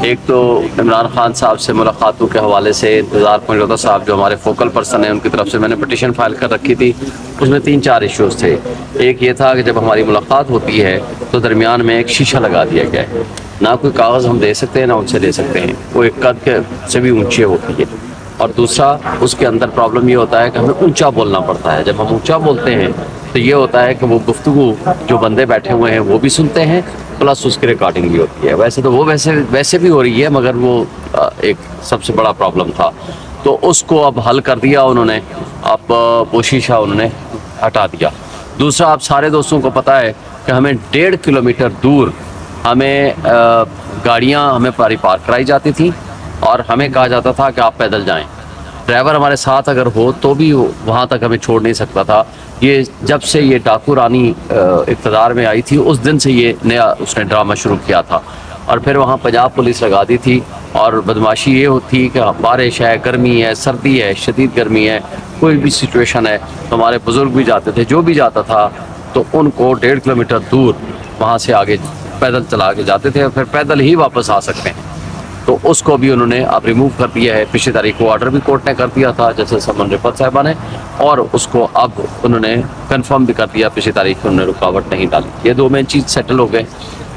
एक तो इमरान खान साहब से मुलाकातों के हवाले से इंतज़ार पंजोता साहब जो हमारे फोकल पर्सन हैं उनकी तरफ से मैंने पटिशन फाइल कर रखी थी। उसमें 3-4 इश्यूज़ थे। एक ये था कि जब हमारी मुलाकात होती है तो दरमियान में एक शीशा लगा दिया गया है, ना कोई कागज़ हम दे सकते हैं ना उनसे ले सकते हैं, वो एक कद के से भी ऊँची होती है। और दूसरा उसके अंदर प्रॉब्लम ये होता है कि हमें ऊँचा बोलना पड़ता है। जब हम ऊँचा बोलते हैं तो ये होता है कि वो गुफ्तगू जो बंदे बैठे हुए हैं वो भी सुनते हैं, प्लस उसकी रिकॉर्डिंग भी होती है। वैसे तो वो वैसे भी हो रही है, मगर वो एक सबसे बड़ा प्रॉब्लम था, तो उसको अब हल कर दिया उन्होंने। अब वो शीशा उन्होंने हटा दिया। दूसरा, आप सारे दोस्तों को पता है कि हमें 1.5 किलोमीटर दूर हमें गाड़ियाँ हमें पार्क कराई जाती थी और हमें कहा जाता था कि आप पैदल जाएँ। ड्राइवर हमारे साथ अगर हो तो भी वहाँ तक हमें छोड़ नहीं सकता था। ये जब से ये डाकू रानी इक़्तिदार में आई थी उस दिन से ये नया उसने ड्रामा शुरू किया था। और फिर वहाँ पंजाब पुलिस लगा दी थी और बदमाशी ये होती कि बारिश है, गर्मी है, सर्दी है, शदीद गर्मी है, कोई भी सिचुएशन है तो हमारे बुज़ुर्ग भी जाते थे, जो भी जाता था तो उनको 1.5 किलोमीटर दूर वहाँ से आगे पैदल चला के जाते थे और फिर पैदल ही वापस आ सकते हैं। तो उसको भी उन्होंने अब रिमूव कर दिया है। पिछली तारीख को ऑर्डर भी कोर्ट ने कर दिया था जैसे समन रिफत साहिबा ने, और उसको अब उन्होंने कंफर्म भी कर दिया, पिछली तारीख को उन्होंने रुकावट नहीं डाली। ये दो मेन चीज़ सेटल हो गए।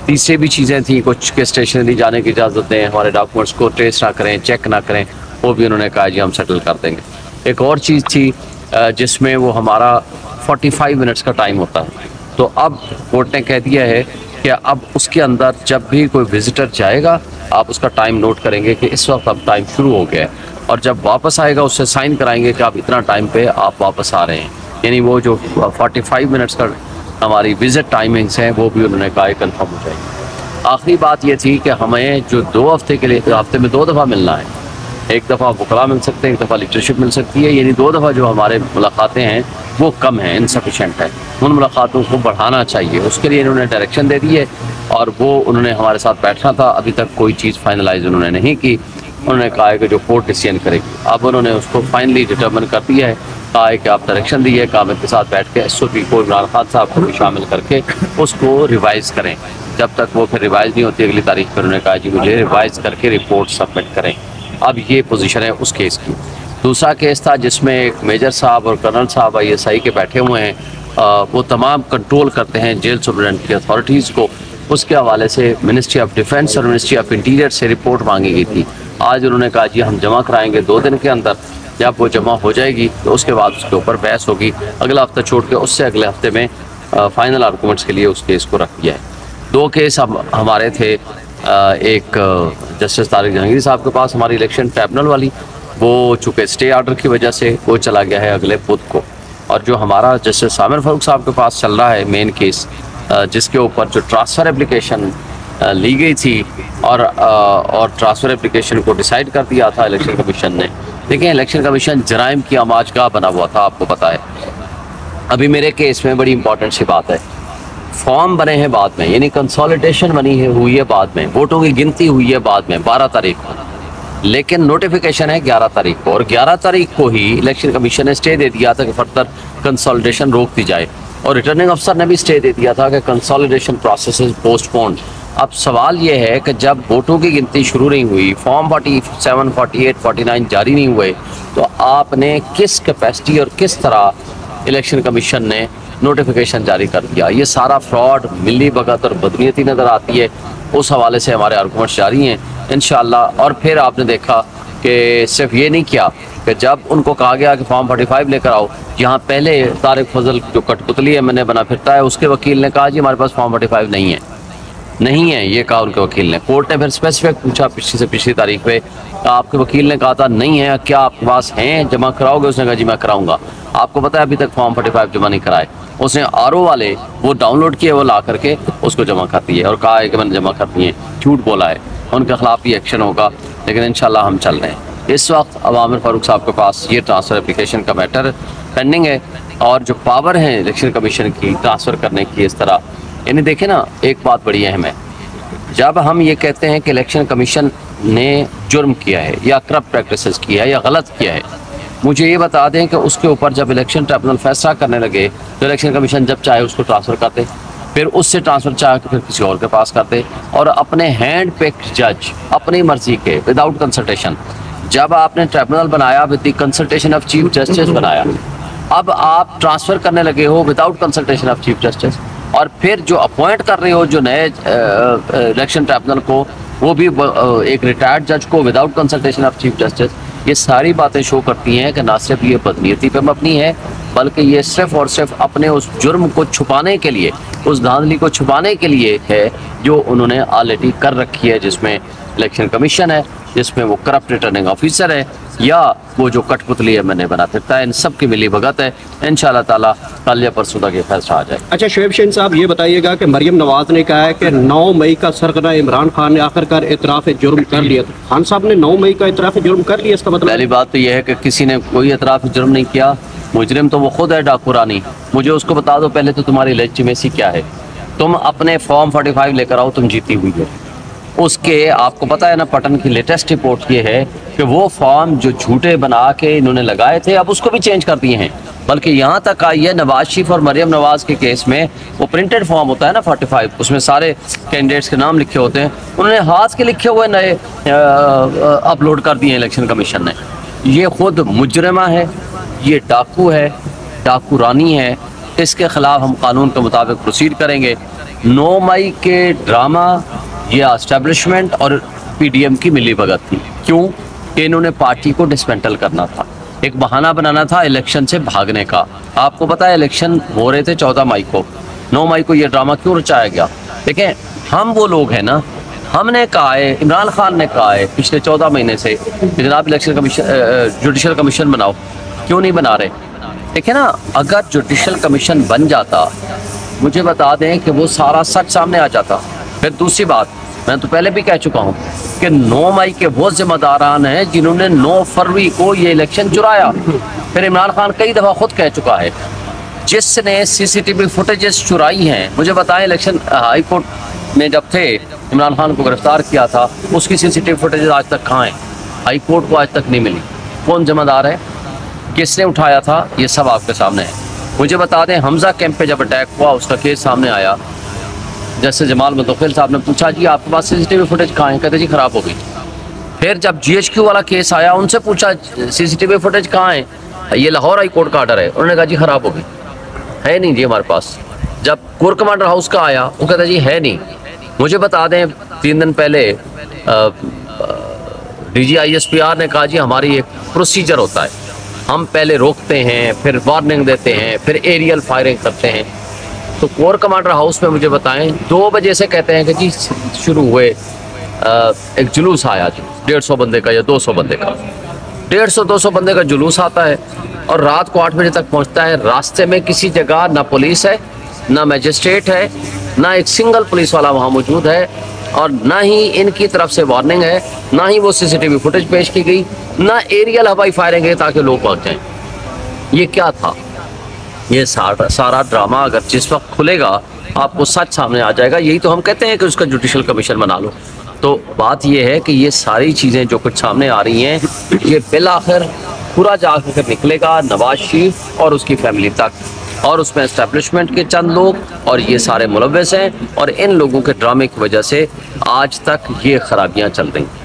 तीसरी भी चीज़ें थी, कुछ के स्टेशनरी जाने की इजाज़त दें, हमारे डॉक्यूमेंट्स को ट्रेस ना करें, चेक ना करें, वो भी उन्होंने कहा जी हम सेटल कर देंगे। एक और चीज़ थी जिसमें वो हमारा 45 मिनट्स का टाइम होता है, तो अब कोर्ट ने कह दिया है कि अब उसके अंदर जब भी कोई विजिटर जाएगा आप उसका टाइम नोट करेंगे कि इस वक्त अब टाइम शुरू हो गया है, और जब वापस आएगा उससे साइन कराएंगे कि आप इतना टाइम पे आप वापस आ रहे हैं। यानी वो जो 45 मिनट्स का हमारी विज़िट टाइमिंग्स हैं वो भी उन्होंने कहा कन्फर्म हो जाएगी। आखिरी बात ये थी कि हमें जो 2 हफ्ते के लिए, हफ्ते में 2 दफ़ा मिलना है, एक दफ़ा वकला मिल सकते हैं, एक दफ़ा लीडरशिप मिल सकती है, यानी 2 दफ़ा जो हमारे मुलाकातें हैं वो कम हैं, इनसफिशेंट है। उन मुलाकातों को बढ़ाना चाहिए, उसके लिए इन्होंने डायरेक्शन दे दी है और वो उन्होंने हमारे साथ बैठना था। अभी तक कोई चीज़ फाइनलाइज उन्होंने नहीं की। उन्होंने कहा है कि जो कोर्ट डिसीजन करेगी, अब उन्होंने उसको फाइनली डिटर्मिन कर दिया है। कहा है कि आप डायरेक्शन दी है कि आप इनके साथ बैठ के SOP को इमरान खान साहब को भी शामिल करके उसको रिवाइज़ करें। जब तक वो फिर रिवाइज़ नहीं होती अगली तारीख पर उन्होंने कहा जी मुझे रिवाइज़ करके रिपोर्ट सबमिट करें। अब ये पोजीशन है उस केस की। दूसरा केस था जिसमें एक मेजर साहब और कर्नल साहब ISI के बैठे हुए हैं, वो तमाम कंट्रोल करते हैं जेल सुपरिटेंडेंट की अथॉरिटीज़ को। उसके हवाले से मिनिस्ट्री ऑफ डिफेंस और मिनिस्ट्री ऑफ इंटीरियर से रिपोर्ट मांगी गई थी। आज उन्होंने कहा जी हम जमा कराएंगे 2 दिन के अंदर। जब वो जमा हो जाएगी तो उसके बाद उसके ऊपर बहस होगी। अगला हफ्ता छोड़ के उससे अगले हफ्ते में फाइनल आर्गूमेंट्स के लिए उस केस को रख दिया है। 2 केस हमारे थे, एक जस्टिस तारिक जहांगीर साहब के पास हमारी इलेक्शन ट्रिब्यूनल वाली, वो चूँकि स्टे ऑर्डर की वजह से वो चला गया है अगले बुध को। और जो हमारा जस्टिस सामिर फारूक साहब के पास चल रहा है मेन केस, जिसके ऊपर जो ट्रांसफ़र एप्लीकेशन ली गई थी और ट्रांसफ़र एप्लीकेशन को डिसाइड कर दिया था इलेक्शन कमीशन ने। देखिए इलेक्शन कमीशन जराइम की आमाजगाह बना हुआ था, आपको पता है। अभी मेरे केस में बड़ी इंपॉर्टेंट सी बात है, फॉर्म बने हैं बाद में, यानी कंसोलिडेशन हुई है बाद में, वोटों की गिनती हुई है बाद में 12 तारीख को, लेकिन नोटिफिकेशन है 11 तारीख को। और 11 तारीख को ही इलेक्शन कमीशन ने स्टे दे दिया था कि फर्दर कंसोलिडेशन रोक दी जाए, और रिटर्निंग अफसर ने भी स्टे दे दिया था कि कंसोलिडेशन प्रोसेस इज पोस्टपोन्ड। अब सवाल ये है कि जब वोटों की गिनती शुरू नहीं हुई, फॉर्म 47, 48, 49 जारी नहीं हुए, तो आपने किस कैपेसिटी और किस तरह इलेक्शन कमीशन ने नोटिफिकेशन जारी कर दिया? ये सारा फ्रॉड, मिली भगत और बदनीयती नज़र आती है। उस हवाले से हमारे आर्गूमेंट्स जारी हैं इंशाअल्लाह। और फिर आपने देखा कि सिर्फ ये नहीं किया कि जब उनको कहा गया कि फॉर्म 45 लेकर आओ, यहाँ पहले तारिक फजल जो कठपुतली है मैंने बना फिरता है, उसके वकील ने कहा जी हमारे पास फॉर्म 45 नहीं है, ये कहा उनके वकील ने। कोर्ट ने फिर स्पेसिफिक पूछा पिछली तारीख पे, आपके वकील ने कहा था नहीं है, क्या आपके पास हैं, जमा कराओगे? उसने कहा जी मैं कराऊंगा। आपको पता है अभी तक फॉर्म 45 जमा नहीं कराए। उसने RO वाले वो डाउनलोड किए, वो ला करके उसको जमा कर दिए और कहा है कि मैंने जमा कर दिए, झूठ बोला है। उनके खिलाफ भी एक्शन होगा, लेकिन इंशाल्लाह हम चल रहे हैं। इस वक्त अब आमिर फारूक साहब के पास ये ट्रांसफ़र एप्लीकेशन का मैटर पेंडिंग है, और जो पावर है इलेक्शन कमीशन की ट्रांसफ़र करने की, इस तरह यानी देखें ना, एक बात बड़ी अहम है, जब हम ये कहते हैं कि इलेक्शन कमीशन ने जुर्म किया है या करप्ट प्रैक्टिसेस किया है या गलत किया है, मुझे ये बता दें कि उसके ऊपर जब इलेक्शन ट्रिब्यूनल फैसला करने लगे तो इलेक्शन कमीशन जब चाहे उसको ट्रांसफ़र कर दे। फिर उससे ट्रांसफ़र चाह के फिर किसी और के पास करते, और अपने हैंड पिक्ड जज अपनी मर्जी के विदाउट कंसल्टेशन। जब आपने ट्रिब्यूनल बनाया with the consultation of chief justice बनाया, अब आप ट्रांसफ़र करने लगे हो without consultation of chief justice, और फिर जो अपॉइंट कर रहे हो जो नए इलेक्शन ट्रिब्यूनल को, वो भी एक रिटायर्ड जज को without consultation of chief justice. ये सारी बातें शो करती हैं कि ना सिर्फ ये बदनीयती पे मबनी है, बल्कि ये सिर्फ और सिर्फ अपने उस जुर्म को छुपाने के लिए, उस धांधली को छुपाने के लिए है जो उन्होंने ऑलरेडी कर रखी है, जिसमें इलेक्शन कमीशन है, जिसमें वो करप्ट रिटर्निंग ऑफिसर है, या वो जो कठपुतली है मैंने बना फिरता है। इन सब की मिली भगत है। इंशाल्लाह ताला कल या परसों तक ये फैसला आ जाए। अच्छा शोएब शहीन साहब, ये बताइएगा कि मरियम नवाज ने कहा है कि 9 मई का सरगना इमरान खान ने आखिरकार इतराफ़ जुर्म कर लिया। खान साहब ने 9 मई का इतराफ़ जुर्म कर लिया, इसका मतलब? पहली बात तो यह है कि किसी ने कोई इतराफ़ जुर्म नहीं किया। मुजरिम तो वो खुद है, डाकू रानी। मुझे उसको बता दो पहले तो तुम्हारी लेजिटिमेसी क्या है। तुम अपने फॉर्म 45 लेकर आओ, तुम जीती हुई हो। उसके आपको पता है ना, पटन की लेटेस्ट रिपोर्ट ये है कि वो फॉर्म जो झूठे बना के इन्होंने लगाए थे, अब उसको भी चेंज कर दिए हैं। बल्कि यहाँ तक आई है नवाज शरीफ और मरियम नवाज के केस में, वो प्रिंटेड फॉर्म होता है ना 45, उसमें सारे कैंडिडेट्स के नाम लिखे होते हैं, उन्होंने हाथ के लिखे हुए नए अपलोड कर दिए इलेक्शन कमीशन ने। ये खुद मुजरिमा है, ये डाकू है, डाकू रानी है। इसके खिलाफ हम कानून के मुताबिक प्रोसीड करेंगे। 9 मई के ड्रामा ये एस्टेब्लिशमेंट और पीडीएम की मिली भगत थी। क्यों? कि इन्होंने पार्टी को डिसमेंटल करना था, एक बहाना बनाना था इलेक्शन से भागने का। आपको पता है इलेक्शन हो रहे थे 14 मई को, 9 मई को ये ड्रामा क्यों रचाया गया? देखें, हम वो लोग हैं ना, हमने कहा है, इमरान खान ने कहा है पिछले 14 महीने से जनाब इलेक्शन कमीशन, जुडिशल कमीशन बनाओ। क्यों नहीं बना रहे? देखें ना, अगर जुडिशल कमीशन बन जाता, मुझे बता दें कि वो सारा सच सामने आ जाता। फिर दूसरी बात, मैं तो पहले भी कह चुका हूँ कि 9 मई के वो जिम्मेदारान हैं जिन्होंने 9 फरवरी को ये इलेक्शन चुराया। फिर इमरान खान कई दफ़ा खुद कह चुका है, जिसने सीसीटीवी फुटेजेस चुराई हैं, मुझे बताएं इलेक्शन हाई कोर्ट में जब थे इमरान खान को गिरफ्तार किया था, उसकी सीसीटीवी फुटेजेस आज तक कहाँ हैं? हाई कोर्ट को आज तक नहीं मिली। कौन जिम्मेदार है, किसने उठाया था, ये सब आपके सामने है। मुझे बता दें, हमजा कैंप पे जब अटैक हुआ उसका केस सामने आया, जैसे जमाल मुतवक्किल साहब ने पूछा जी आपके पास सीसीटीवी फुटेज कहाँ है? कहते जी खराब हो गई। फिर जब GHQ वाला केस आया, उनसे पूछा सीसीटीवी फुटेज कहाँ है? ये लाहौर हाई कोर्ट का ऑर्डर है। उन्होंने कहा जी खराब हो गई, है नहीं जी हमारे पास। जब कोर कमांडर हाउस का आया, वो कहता जी है नहीं। मुझे बता दें, 3 दिन पहले DG ISPR ने कहा जी हमारी एक प्रोसीजर होता है, हम पहले रोकते हैं, फिर वार्निंग देते हैं, फिर एरियल फायरिंग करते हैं। तो कोर कमांडर हाउस में मुझे बताएं 2 बजे से कहते हैं कि जी शुरू हुए एक जुलूस आया जी 150 बंदे का या 200 बंदे का, 150-200 बंदे का जुलूस आता है और रात को 8 बजे तक पहुंचता है। रास्ते में किसी जगह ना पुलिस है, ना मजिस्ट्रेट है, ना एक सिंगल पुलिस वाला वहाँ मौजूद है, और ना ही इनकी तरफ से वार्निंग है, ना ही वो सीसीटीवी फुटेज पेश की गई, ना एरियल हवाई फायरिंग है ताकि लोग भाग जाएं। ये क्या था? ये सारा ड्रामा अगर जिस वक्त खुलेगा आपको सच सामने आ जाएगा। यही तो हम कहते हैं कि उसका जुडिशल कमीशन बना लो। तो बात ये है कि ये सारी चीज़ें जो कुछ सामने आ रही हैं, ये बिल आखिर पूरा जाकर निकलेगा नवाज शरीफ और उसकी फैमिली तक, और उसमें एस्टेब्लिशमेंट के चंद लोग और ये सारे मुलव्वस हैं, और इन लोगों के ड्रामे की वजह से आज तक ये खराबियाँ चल रही हैं।